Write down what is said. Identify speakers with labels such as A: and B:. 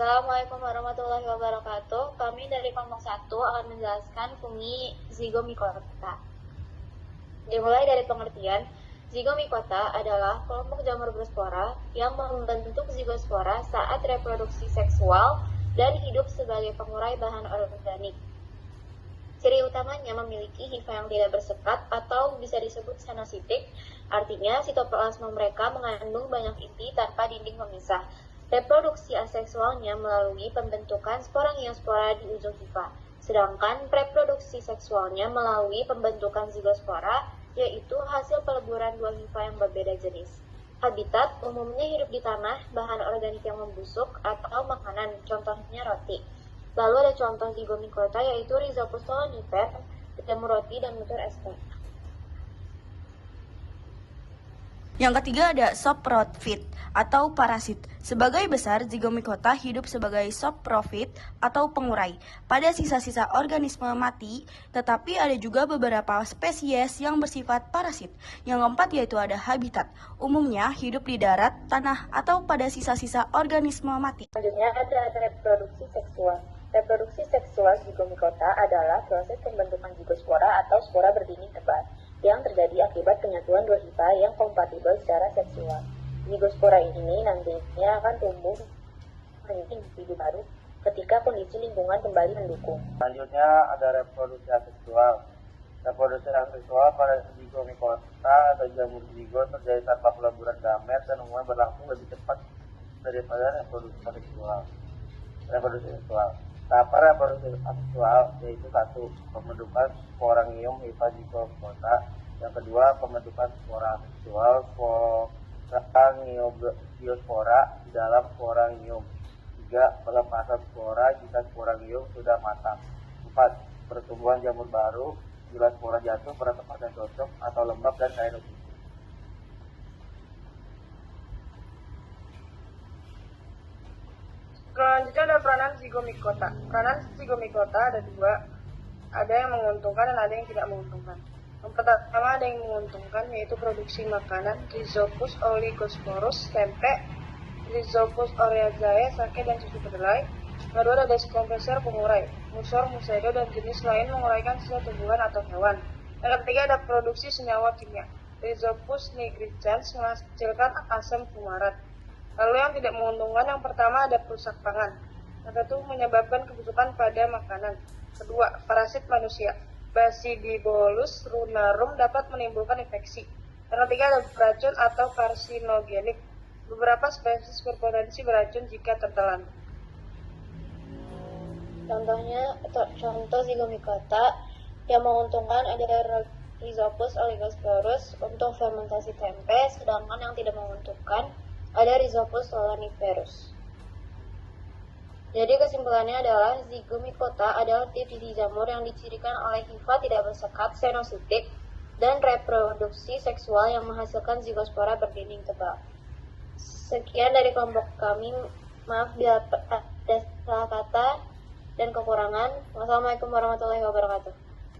A: Assalamualaikum warahmatullahi wabarakatuh. Kami dari kelompok 1 akan menjelaskan fungi zygomicota. Dimulai dari pengertian, zygomicota adalah kelompok jamur berspora yang membentuk zigospora saat reproduksi seksual dan hidup sebagai pengurai bahan organik. Ciri utamanya memiliki hifa yang tidak bersekat atau bisa disebut senositik, artinya sitoplasma mereka mengandung banyak inti tanpa dinding pemisah. Reproduksi aseksualnya melalui pembentukan sporangiosspora di ujung hifa, sedangkan reproduksi seksualnya melalui pembentukan zigospora, yaitu hasil peleburan dua hifa yang berbeda jenis. Habitat umumnya hidup di tanah, bahan organik yang membusuk, atau makanan, contohnya roti. Lalu ada contoh zygomicota yaitu Rhizopus solonifer, jamur roti, dan mutur ester.
B: Yang ketiga ada saprofit atau parasit. Sebagai besar, zygomicota hidup sebagai saprofit atau pengurai pada sisa-sisa organisme mati, tetapi ada juga beberapa spesies yang bersifat parasit. Yang keempat yaitu ada habitat. Umumnya hidup di darat, tanah, atau pada sisa-sisa organisme mati.
A: Selanjutnya ada reproduksi seksual. Reproduksi seksual zygomicota adalah proses pembentukan zigospora atau spora berdinding tebal yang terjadi akibat penyatuan dua hifa yang kompatibel secara seksual. Zigospora ini nantinya akan tumbuh menjadi individu baru ketika kondisi lingkungan kembali mendukung.
C: Selanjutnya ada reproduksi aseksual. Reproduksi aseksual pada zygomicota atau jamur zigot terjadi tanpa peleburan gamet dan umumnya berlangsung lebih cepat daripada reproduksi seksual. Tahapan reproduksi aseksual yaitu 1. Pembentukan sporangium hifa zygomicota. Yang kedua, pembentukan spora aseksual sporangiospora di dalam sporangium. 3. Pelepasan spora jika sporangium sudah matang. 4. Pertumbuhan jamur baru bila spora jatuh pada tempat yang cocok atau lembab dan kaya nutrisi.
D: Selanjutnya ada peranan zygomicota. Peranan zygomicota ada dua, ada yang menguntungkan dan ada yang tidak menguntungkan. Yang pertama ada yang menguntungkan yaitu produksi makanan, Rhizopus oligosporus, tempe, Rhizopus oreaceae, sake, dan susu kedelai. Yang kedua ada deskompresor pengurai, Musor, Musaido, dan jenis lain menguraikan sisa tumbuhan atau hewan. Yang ketiga ada produksi senyawa kimia, Rhizopus nigricans menghasilkan asam fumarat. Lalu yang tidak menguntungkan, yang pertama ada perusak pangan. Yang kedua menyebabkan kebusukan pada makanan. Kedua, parasit manusia, Basidibolus runarum dapat menimbulkan infeksi. Yang ketiga ada beracun atau karsinogenik. Beberapa spesies berpotensi beracun jika tertelan.
A: Contoh zygomicota yang menguntungkan ada Rhizopus oligosporus untuk fermentasi tempe, sedangkan yang tidak menguntungkan ada Rhizopus soloniferus. Jadi kesimpulannya adalah zygomicota adalah divisi jamur yang dicirikan oleh hifa tidak bersekat, senositik, dan reproduksi seksual yang menghasilkan zigospora berdinding tebal. Sekian dari kelompok kami. Maaf bila ada salah kata dan kekurangan. Wassalamualaikum warahmatullahi wabarakatuh.